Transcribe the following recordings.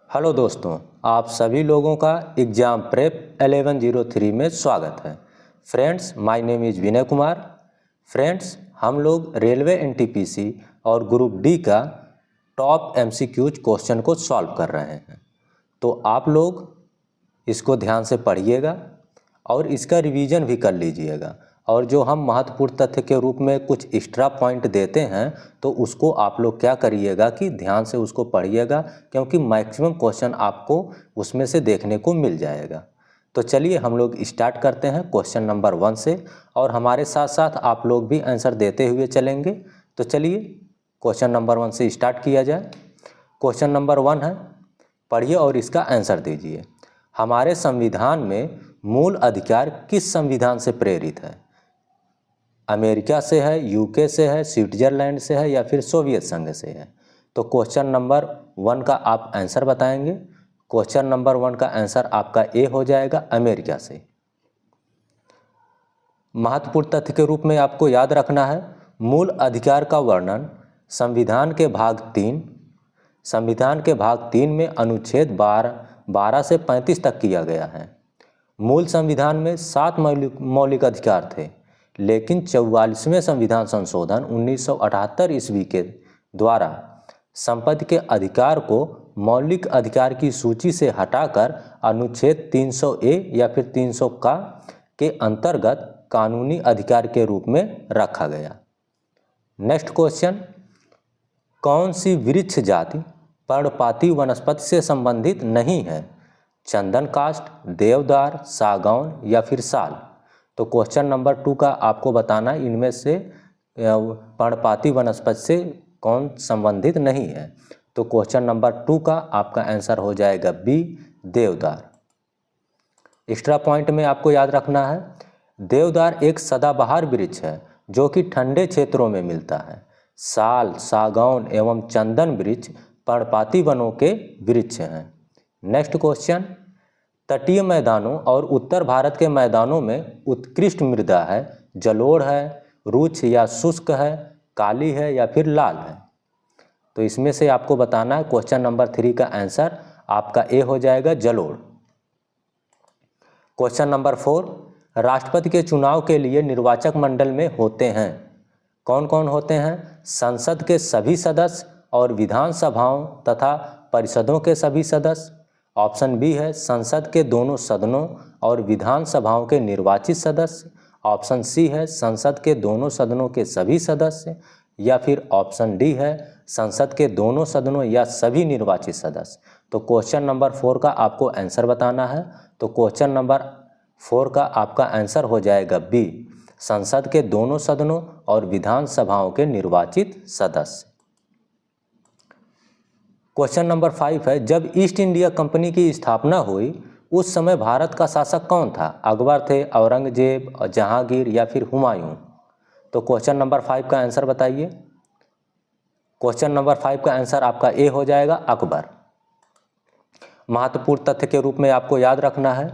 Hello दोस्तों, आप सभी लोगों का एग्ज़ाम प्रेप 1103 में स्वागत है। Friends, my name is Vinay Kumar. Friends, हम लोग रेलवे एनटीपीसी और ग्रुप डी का टॉप एमसीक्यूज क्वेश्चन को सॉल्व कर रहे हैं। तो आप लोग इसको ध्यान से पढ़िएगा और इसका रिवीजन भी कर लीजिएगा। और जो हम महत्वपूर्ण तथ्य के रूप में कुछ एक्स्ट्रा पॉइंट देते हैं तो उसको आप लोग क्या करिएगा कि ध्यान से उसको पढ़िएगा, क्योंकि मैक्सिमम क्वेश्चन आपको उसमें से देखने को मिल जाएगा। तो चलिए हम लोग स्टार्ट करते हैं क्वेश्चन नंबर 1 से, और हमारे साथ साथ आप लोग भी आंसर देते हुए चलेंगे। तो चलिए क्वेश्चन नंबर 1 से स्टार्ट किया जाए। क्वेश्चन नंबर 1 है, पढ़िए और इसका आंसर दीजिए। हमारे संविधान में मूल अधिकार किस संविधान से प्रेरित है? अमेरिका से है, यूके से है, स्विट्जरलैंड से है या फिर सोवियत संघ से है? तो क्वेश्चन नंबर 1 का आप आंसर बताएंगे। क्वेश्चन नंबर 1 का आंसर आपका ए हो जाएगा, अमेरिका से। महत्वपूर्ण तथ्य के रूप में आपको याद रखना है, मूल अधिकार का वर्णन संविधान के भाग 3 में अनुच्छेद 12 से 35 तक किया गया है। मूल संविधान में 7 मौलिक अधिकार थे, लेकिन 44वें संविधान संशोधन 1978 ईस्वी के द्वारा संपत्ति के अधिकार को मौलिक अधिकार की सूची से हटाकर अनुच्छेद 300A या फिर 300 का के अंतर्गत कानूनी अधिकार के रूप में रखा गया। नेक्स्ट क्वेश्चन, कौन सी वृक्ष जाति पर्णपाती वनस्पति से संबंधित नहीं है? चंदन काष्ठ, देवदार, सागौन या फिर साल? तो क्वेश्चन नंबर 2 का आपको बताना है इनमें से पर्णपाती वनस्पति से कौन संबंधित नहीं है। तो क्वेश्चन नंबर 2 का आपका आंसर हो जाएगा बी, देवदार। एक्स्ट्रा पॉइंट में आपको याद रखना है, देवदार एक सदाबहार वृक्ष है जो कि ठंडे क्षेत्रों में मिलता है। साल, सागौन एवं चंदन वृक्ष पर्णपाती वनों के वृक्ष हैं। नेक्स्ट क्वेश्चन, तटीय मैदानों और उत्तर भारत के मैदानों में उत्कृष्ट मृदा है, जलोढ़ है, रुक्ष या शुष्क है, काली है या फिर लाल है? तो इसमें से आपको बताना है। क्वेश्चन नंबर 3 का आंसर आपका ए हो जाएगा, जलोढ़। क्वेश्चन नंबर 4, राष्ट्रपति के चुनाव के लिए निर्वाचक मंडल में होते हैं, कौन कौन होते हैं? संसद के सभी सदस्य और विधानसभाओं तथा परिषदों के सभी सदस्य। ऑप्शन बी है संसद के दोनों सदनों और विधानसभाओं के निर्वाचित सदस्य। ऑप्शन सी है संसद के दोनों सदनों के सभी सदस्य, या फिर ऑप्शन डी है संसद के दोनों सदनों या सभी निर्वाचित सदस्य। तो क्वेश्चन नंबर 4 का आपको आंसर बताना है। तो क्वेश्चन नंबर 4 का आपका आंसर हो जाएगा बी, संसद के दोनों सदनों और विधानसभाओं के निर्वाचित सदस्य। क्वेश्चन नंबर 5 है, जब ईस्ट इंडिया कंपनी की स्थापना हुई उस समय भारत का शासक कौन था? अकबर थे, औरंगजेब, जहांगीर या फिर हुमायूं? तो क्वेश्चन नंबर 5 का आंसर बताइए। क्वेश्चन नंबर 5 का आंसर आपका ए हो जाएगा, अकबर। महत्वपूर्ण तथ्य के रूप में आपको याद रखना है,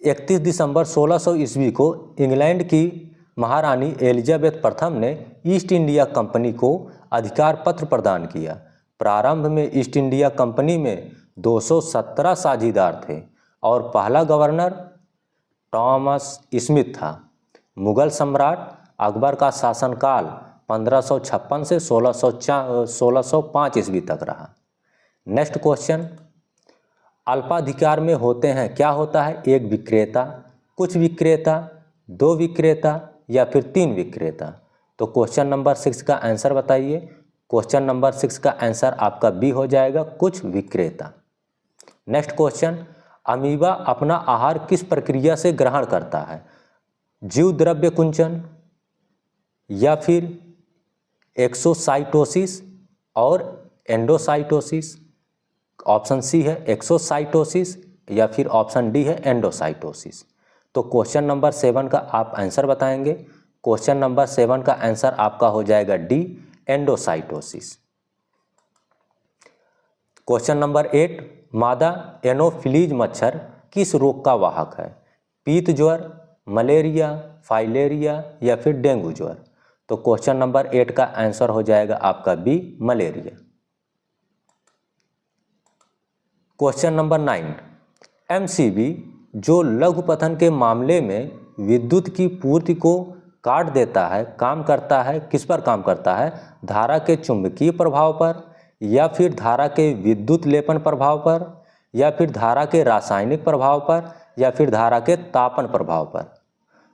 31 दिसंबर 1600 ईस्वी को इंग्लैंड की महारानी एलिजाबेथ प्रथम ने ईस्ट इंडिया कंपनी को अधिकार पत्र प्रदान किया। प्रारंभ में ईस्ट इंडिया कंपनी में 217 साझीदार थे और पहला गवर्नर टॉमस स्मिथ था। मुगल सम्राट अकबर का शासनकाल 1556 से 1605 ईस्वी तक रहा। नेक्स्ट क्वेश्चन, अल्पाधिकार में होते हैं, क्या होता है? एक विक्रेता, कुछ विक्रेता, 2 विक्रेता या फिर 3 विक्रेता? तो क्वेश्चन नंबर 6 का आंसर बताइए। क्वेश्चन नंबर 6 का आंसर आपका बी हो जाएगा, कुछ विक्रेता। नेक्स्ट क्वेश्चन, अमीबा अपना आहार किस प्रक्रिया से ग्रहण करता है? जीव द्रव्य कुंचन या फिर एक्सोसाइटोसिस और एंडोसाइटोसिस? ऑप्शन सी है एक्सोसाइटोसिस या फिर ऑप्शन डी है एंडोसाइटोसिस। तो क्वेश्चन नंबर 7 का आप आंसर बताएंगे। क्वेश्चन नंबर 7 का आंसर आपका हो जाएगा डी, एंडोसाइटोसिस। क्वेश्चन नंबर 8, मादा एनोफिलीज मच्छर किस रोग का वाहक है? पीत ज्वर, मलेरिया, फाइलेरिया या फिर डेंगू ज्वर? तो क्वेश्चन नंबर 8 का आंसर हो जाएगा आपका B, malaria. Question number 9, MCB जो लघुपथन के मामले में विद्युत की पूर्ति को काट देता है, काम करता है, किस पर काम करता है? धारा के चुंबकीय प्रभाव पर, या फिर धारा के विद्युत लेपन प्रभाव पर, या फिर धारा के रासायनिक प्रभाव पर, या फिर धारा के तापन प्रभाव पर।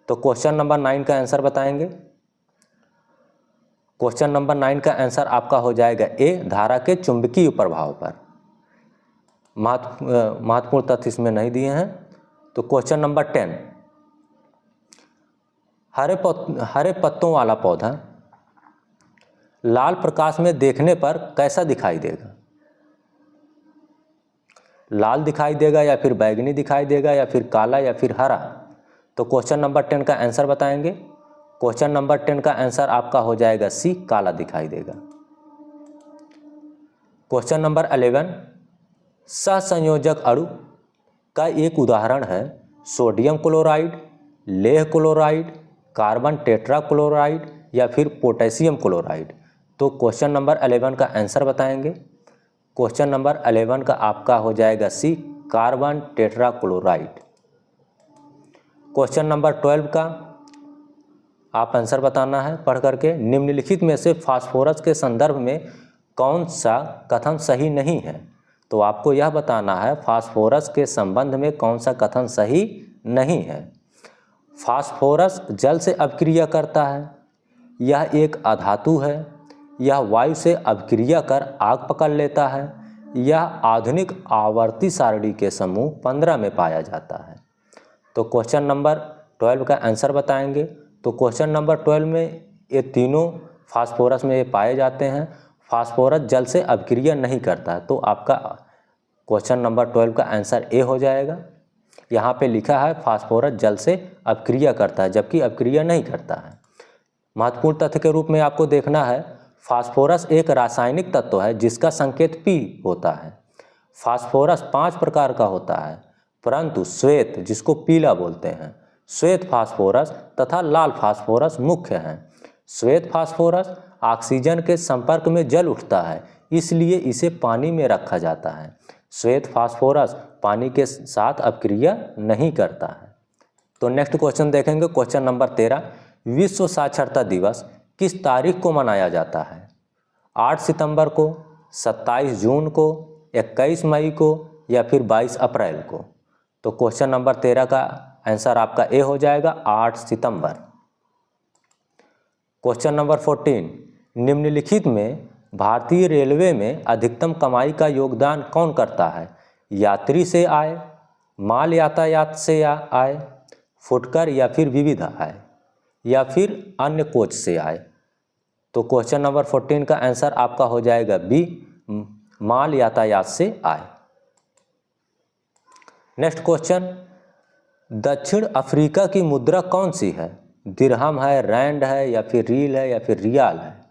तो क्वेश्चन नंबर 9 का आंसर बताएंगे। क्वेश्चन नंबर 9 का आंसर आपका हो जाएगा ए, धारा के चुंबकीय प्रभाव पर। महत्वपूर्ण तथ्य इसमें नहीं दिए हैं। तो क्वेश्चन नंबर 10, हरे पत्तों वाला पौधा लाल प्रकाश में देखने पर कैसा दिखाई देगा? लाल दिखाई देगा, या फिर बैंगनी दिखाई देगा, या फिर काला, या फिर हरा? तो क्वेश्चन नंबर 10 का आंसर बताएंगे। क्वेश्चन नंबर 10 का आंसर आपका हो जाएगा सी, काला दिखाई देगा। क्वेश्चन नंबर 11, सहसंयोजक अणु का एक उदाहरण है sodium chloride, Leh chloride, carbon tetrachloride, या फिर पोटेशियम क्लोराइड। तो क्वेश्चन नंबर 11 का आंसर बताएंगे। क्वेश्चन नंबर 11 का आपका हो जाएगा सी, कार्बन टेट्राक्लोराइड। क्वेश्चन नंबर 12 का आप आंसर बताना है पढ़ करके। निम्नलिखित में से फास्फोरस के संदर्भ में कौन सा कथन सही नहीं है? तो आपको यह बताना है फास्फोरस के संबंध में कौन सा कथन सही नहीं है। फास्फोरस जल से अभिक्रिया करता है, यह एक अधातु है, यह वायु से अभिक्रिया कर आग पकड़ लेता है, यह आधुनिक आवर्ती सारणी के समूह 15 में पाया जाता है। तो क्वेश्चन नंबर 12 का आंसर बताएंगे। तो क्वेश्चन नंबर 12 में ये तीनों फास्फोरस में ये पाए जाते हैं। फास्फोरस जल से अभिक्रिया नहीं करता है, तो आपका क्वेश्चन नंबर 12 का आंसर ए हो जाएगा। यहाँ पे लिखा है फास्फोरस जल से अभिक्रिया करता है, जबकि अभिक्रिया नहीं करता है। महत्वपूर्ण तथ्य के रूप में आपको देखना है फास्फोरस एक रासायनिक तत्व है जिसका संकेत P होता है। फास्फोरस 5 प्रकार का होता है, परंतु श्वेत जिसको पीला बोलते हैं, श्वेत फास्फोरस तथा लाल फास्फोरस मुख्य हैं। श्वेत फास्फोरस ऑक्सीजन के संपर्क में जल उठता है, इसलिए इसे पानी में रखा जाता है। श्वेत फास्फोरस पानी के साथ अभिक्रिया नहीं करता है। तो नेक्स्ट क्वेश्चन देखेंगे। क्वेश्चन नंबर 13, विश्व साक्षरता दिवस किस तारीख को मनाया जाता है? 8 सितंबर को, 27 जून को, 21 मई को, या फिर 22 अप्रैल को? तो क्वेश्चन नंबर 13 का आंसर आपका ए हो जाएगा, 8 सितंबर। क्वेश्चन नंबर 14, निम्नलिखित में भारतीय रेलवे में अधिकतम कमाई का योगदान कौन करता है? यात्री से आय, माल यातायात से आय, फुटकर या फिर विविध आय, या फिर अन्य कोच से आय? तो क्वेश्चन नंबर 14 का आंसर आपका हो जाएगा बी, माल यातायात से आय। नेक्स्ट क्वेश्चन, दक्षिण अफ्रीका की मुद्रा कौन सी है? दिरहम है, रैंड है, या फिर रील है, या फिर रियाल है?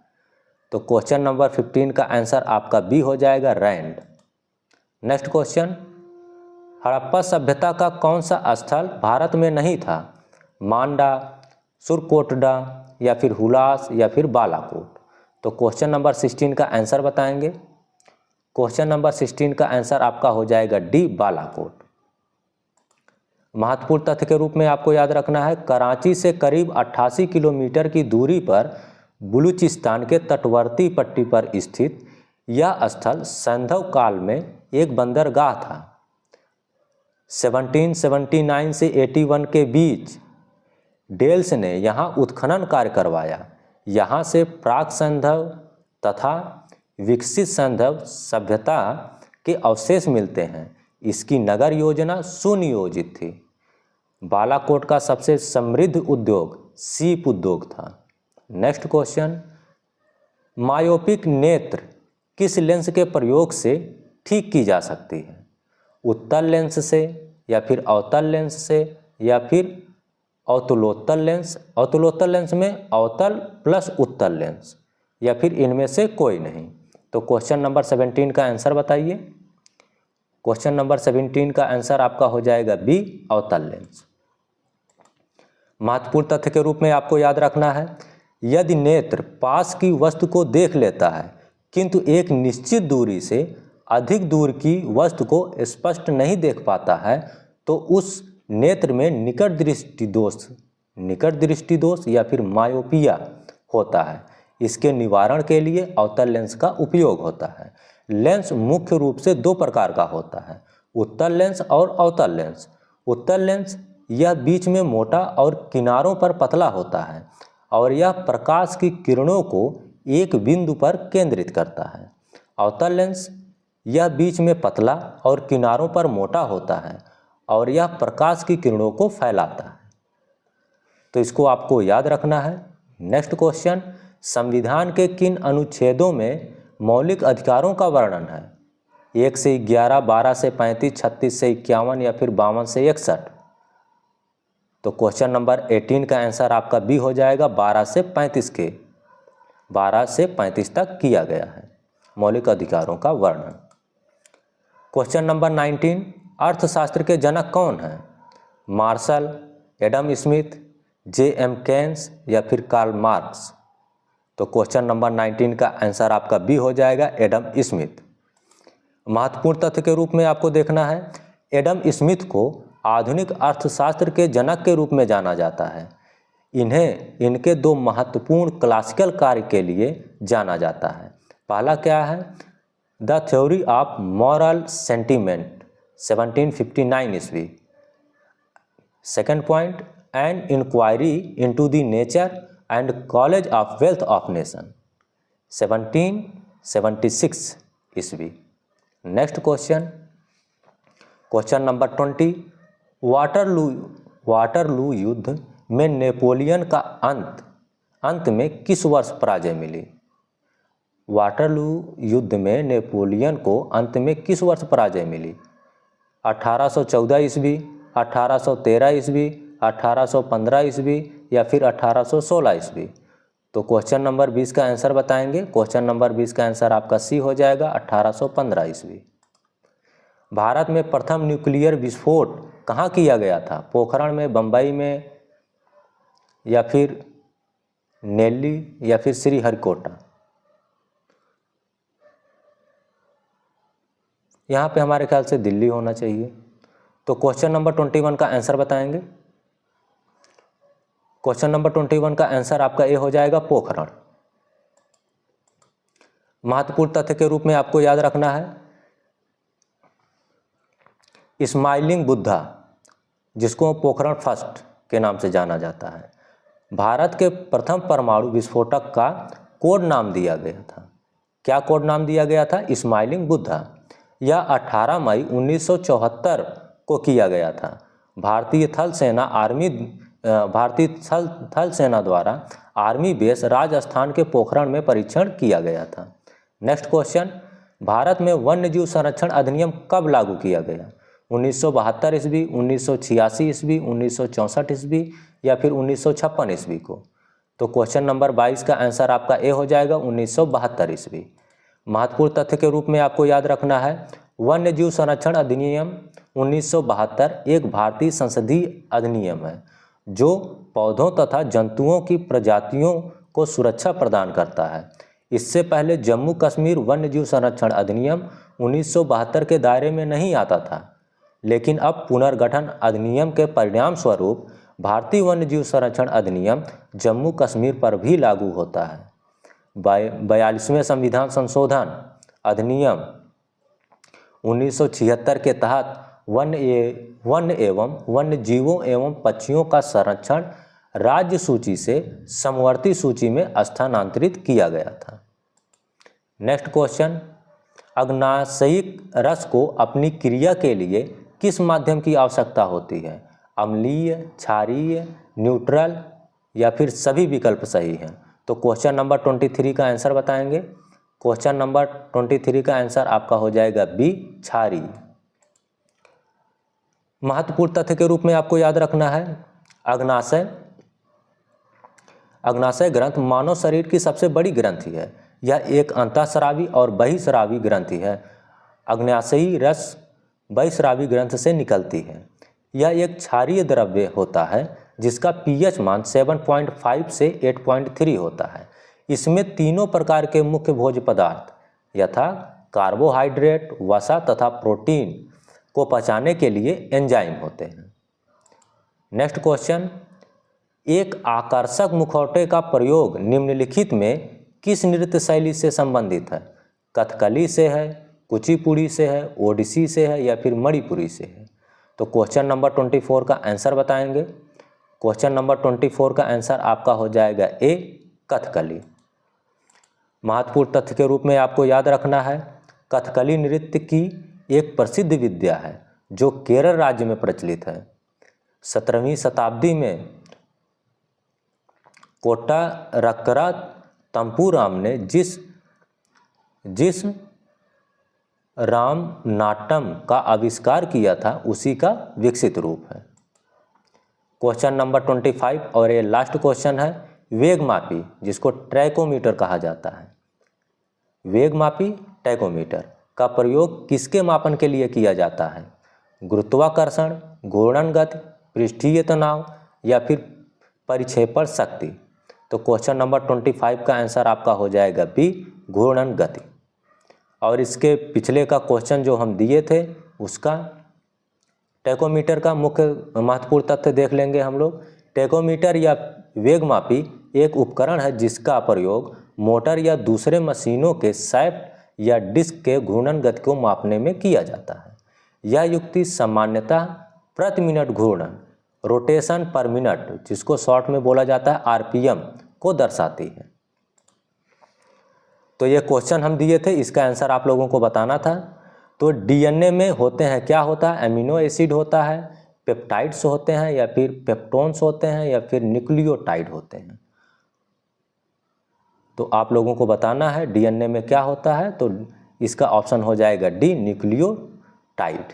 तो क्वेश्चन नंबर 15 का आंसर आपका बी हो जाएगा, रैंड। नेक्स्ट क्वेश्चन, हड़प्पा सभ्यता का कौन सा स्थल भारत में नहीं था? मांडा, सुरकोटडा, या फिर हुलास, या फिर बालाकोट? तो क्वेश्चन नंबर 16 का आंसर बताएंगे। क्वेश्चन नंबर 16 का आंसर आपका हो जाएगा डी, बालाकोट। महत्वपूर्ण तथ्य के रूप में आपको याद रखना है कराची से करीब 88 किलोमीटर की दूरी पर बलूचिस्तान के तटवर्ती पट्टी पर स्थित यह स्थल सैंधव काल में एक बंदरगाह था। 1779 से 81 के बीच डेल्स ने यहाँ उत्खनन कार्य करवाया। यहाँ से प्राक सैंधव तथा विकसित सैंधव सभ्यता के अवशेष मिलते हैं। इसकी नगर योजना सुनियोजित थी। बालाकोट का सबसे समृद्ध उद्योग सीप उद्योग था। नेक्स्ट क्वेश्चन, मायोपिक नेत्र किस लेंस के प्रयोग से ठीक की जा सकती है? उत्तल लेंस से, या फिर अवतल लेंस से, या फिर अवतलोत्तल लेंस? अवतलोत्तल लेंस में अवतल प्लस उत्तल लेंस, या फिर इनमें से कोई नहीं? तो क्वेश्चन नंबर 17 का आंसर बताइए। क्वेश्चन नंबर 17 का आंसर आपका हो जाएगा बी, अवतल लेंस। महत्वपूर्ण तथ्य के रूप में आपको याद रखना है यदि नेत्र पास की वस्तु को देख लेता है किंतु एक निश्चित दूरी से अधिक दूर की वस्तु को स्पष्ट नहीं देख पाता है तो उस नेत्र में निकट दृष्टि दोष या फिर मायोपिया होता है। इसके निवारण के लिए अवतल लेंस का उपयोग होता है। लेंस मुख्य रूप से दो प्रकार का होता है, उत्तल लेंस और अवतल लेंस। उत्तल लेंस यह बीच में मोटा और किनारों पर पतला होता है और यह प्रकाश की किरणों को एक बिंदु पर केंद्रित करता है। अवतल लेंस यह बीच में पतला और किनारों पर मोटा होता है और यह प्रकाश की किरणों को फैलाता है। तो इसको आपको याद रखना है। नेक्स्ट क्वेश्चन, संविधान के किन अनुच्छेदों में मौलिक अधिकारों का वर्णन है? 1 से 11, 12 से 35, 36 से 51 या फिर 52 से 61? तो क्वेश्चन नंबर 18 का आंसर आपका बी हो जाएगा। 12 से 35 तक किया गया है मौलिक अधिकारों का वर्णन। क्वेश्चन नंबर 19, अर्थशास्त्र के जनक कौन हैं? Martial, Adam Smith, J.M. Keynes या फिर कार्ल मार्क्स? तो क्वेश्चन नंबर 19 का आंसर आपका बी हो जाएगा, एडम स्मिथ। महत्वपूर्ण तथ्य के रूप में आपको देखना है, एडम स्मिथ को आधुनिक अर्थशास्त्र के जनक के रूप में जाना जाता है। इन्हें इनके दो महत्वपूर्ण क्लासिकल कार्य के लिए जाना जाता है। पहला क्या है? The theory of moral sentiment 1759 ईस्वी। Second point, an inquiry into the nature and college of wealth of nation 1776 ईस्वी। Next question, question number 20, Waterloo युद्ध में नेपोलियन का अंत में किस वर्ष पराजय मिली? वाटरलू युद्ध में नेपोलियन को अंत में किस वर्ष पराजय मिली? 1814 ईस्वी, 1813 ईस्वी, 1815 ईस्वी या फिर 1816 ईस्वी? तो क्वेश्चन नंबर 20 का आंसर बताएंगे। क्वेश्चन नंबर 20 का आंसर आपका सी हो जाएगा, 1815 ईस्वी। भारत में प्रथम न्यूक्लियर विस्फोट कहाँ किया गया था? पोखरण में, बम्बई में या फिर नेल्ली या फिर श्रीहरिकोटा? यहाँ पे हमारे ख्याल से दिल्ली होना चाहिए। तो क्वेश्चन नंबर 21 का आंसर बताएंगे। क्वेश्चन नंबर 21 का आंसर आपका ए हो जाएगा, पोखरण। महत्वपूर्ण तथ्य के रूप में आपको याद रखना है, स्माइलिंग बुद्धा, जिसको पोखरण फर्स्ट के नाम से जाना जाता है, भारत के प्रथम परमाणु विस्फोटक का कोड नाम दिया गया था। क्या कोड नाम दिया गया था? स्माइलिंग बुद्धा। यह 18 मई 1974 को किया गया था। भारतीय थल सेना द्वारा आर्मी बेस राजस्थान के पोखरण में परीक्षण किया गया था। नेक्स्ट क्वेश्चन, भारत में वन्यजीव संरक्षण अधिनियम कब लागू किया गया? 1972 ईस्वी, 1986 ईस्वी, 1964 ईस्वी या फिर 1956 ईस्वी को? तो क्वेश्चन नंबर 22 का आंसर आपका ए हो जाएगा, 1972 ईस्वी। महत्वपूर्ण तथ्य के रूप में आपको याद रखना है, वन्यजीव संरक्षण अधिनियम 1972 एक भारतीय संसदीय अधिनियम है जो पौधों तथा जंतुओं की प्रजातियों को सुरक्षा प्रदान करता है। इससे पहले जम्मू कश्मीर वन्यजीव संरक्षण अधिनियम 1972 के दायरे में नहीं आता था, लेकिन अब पुनर्गठन अधिनियम के परिणाम स्वरूप भारतीय वन्यजीव संरक्षण अधिनियम जम्मू कश्मीर पर भी लागू होता है। 42वें संविधान संशोधन अधिनियम 1976 के तहत वन्य एवं वन्य जीवों एवं पक्षियों का संरक्षण राज्य सूची से समवर्ती सूची में स्थानांतरित किया गया था। नेक्स्ट क्वेश्चन, अग्नाशयिक रस को अपनी क्रिया के लिए किस माध्यम की आवश्यकता होती है? अम्लीय, क्षारीय, न्यूट्रल या फिर सभी विकल्प सही हैं? तो क्वेश्चन नंबर 23 का आंसर बताएंगे। क्वेश्चन नंबर 23 का आंसर आपका हो जाएगा बी, क्षारीय। महत्वपूर्ण तथ्य के रूप में आपको याद रखना है, अग्नाशय ग्रंथ मानव शरीर की सबसे बड़ी ग्रंथि है। यह एक अंतःस्रावी और बहिःस्रावी ग्रंथि है। अग्नाशयी रस बहिःस्रावी ग्रंथ से निकलती है। यह एक क्षारीय द्रव्य होता है जिसका पीएच मान 7.5 से 8.3 होता है। इसमें तीनों प्रकार के मुख्य भोज्य पदार्थ यथा कार्बोहाइड्रेट, वसा तथा प्रोटीन को पचाने के लिए एंजाइम होते हैं। नेक्स्ट क्वेश्चन, एक आकर्षक मुखौटे का प्रयोग निम्नलिखित में किस नृत्य शैली से संबंधित है? कथकली से है, कुचिपुड़ी से है, ओडिसी से है या फिर मणिपुरी से है? तो क्वेश्चन नंबर 24 का आंसर बताएंगे। क्वेश्चन नंबर 24 का आंसर आपका हो जाएगा ए, कथकली। महत्वपूर्ण तथ्य के रूप में आपको याद रखना है, कथकली नृत्य की एक प्रसिद्ध विद्या है जो केरल राज्य में प्रचलित है। 17वीं शताब्दी में कोट्टारक्करा तंपूराम ने जिस रामनाट्यम का आविष्कार किया था उसी का विकसित रूप है। क्वेश्चन नंबर 25 और ये लास्ट क्वेश्चन है, वेगमापी जिसको ट्रैकोमीटर कहा जाता है, वेगमापी टैकोमीटर का प्रयोग किसके मापन के लिए किया जाता है? गुरुत्वाकर्षण, घूर्णन गति, पृष्ठीय तनाव या फिर परिक्षेपण शक्ति? तो क्वेश्चन नंबर 25 का आंसर आपका हो जाएगा बी, घूर्णन गति। और इसके पिछले का क्वेश्चन जो हम दिए थे उसका टैकोमीटर का मुख्य महत्वपूर्ण तथ्य देख लेंगे हम लोग। टैकोमीटर या वेगमापी एक उपकरण है जिसका प्रयोग मोटर या दूसरे मशीनों के शाफ्ट या डिस्क के घूर्णन गति को मापने में किया जाता है। यह युक्ति सामान्यतः प्रति मिनट घूर्णन, रोटेशन पर मिनट, जिसको शॉर्ट में बोला जाता है आरपीएम, को दर्शाती है। तो ये क्वेश्चन हम दिए थे, इसका आंसर आप लोगों को बताना था। तो डीएनए में होते हैं, क्या होता है? एमिनो एसिड होता है, पेप्टाइड्स होते हैं या फिर पेप्टोन्स होते हैं या फिर न्यूक्लियोटाइड होते हैं? तो आप लोगों को बताना है डीएनए में क्या होता है, तो इसका ऑप्शन हो जाएगा डी, न्यूक्लियोटाइड।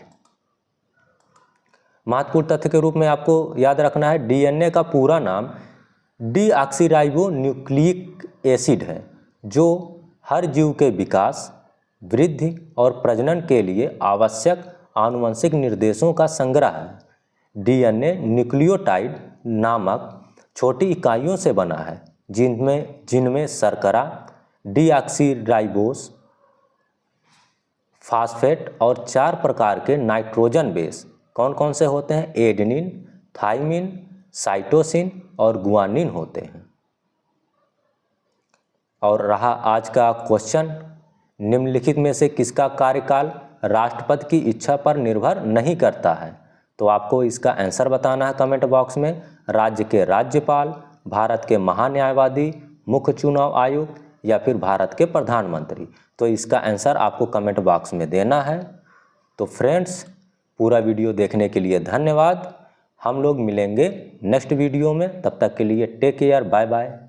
महत्वपूर्ण तथ्य के रूप में आपको याद रखना है, डीएनए का पूरा नाम डीऑक्सीराइबोन्यूक्लिक एसिड है, जो हर जीव के विकास, वृद्धि और प्रजनन के लिए आवश्यक आनुवंशिक निर्देशों का संग्रह है। डीएनए न्यूक्लियोटाइड नामक छोटी इकाइयों से बना है जिनमें शर्करा, डीऑक्सीराइबोस, फास्फेट और 4 प्रकार के नाइट्रोजन बेस कौन कौन से होते हैं? एडेनिन, थाइमिन, साइटोसिन और गुआनिन होते हैं। और रहा आज का क्वेश्चन, निम्नलिखित में से किसका कार्यकाल राष्ट्रपति की इच्छा पर निर्भर नहीं करता है? तो आपको इसका आंसर बताना है कमेंट बॉक्स में। राज्य के राज्यपाल, भारत के महान्यायवादी, मुख्य चुनाव आयुक्त या फिर भारत के प्रधानमंत्री? तो इसका आंसर आपको कमेंट बॉक्स में देना है। तो फ्रेंड्स, पूरा वीडियो देखने के लिए धन्यवाद। हम लोग मिलेंगे नेक्स्ट वीडियो में, तब तक के लिए टेक केयर, बाय बाय।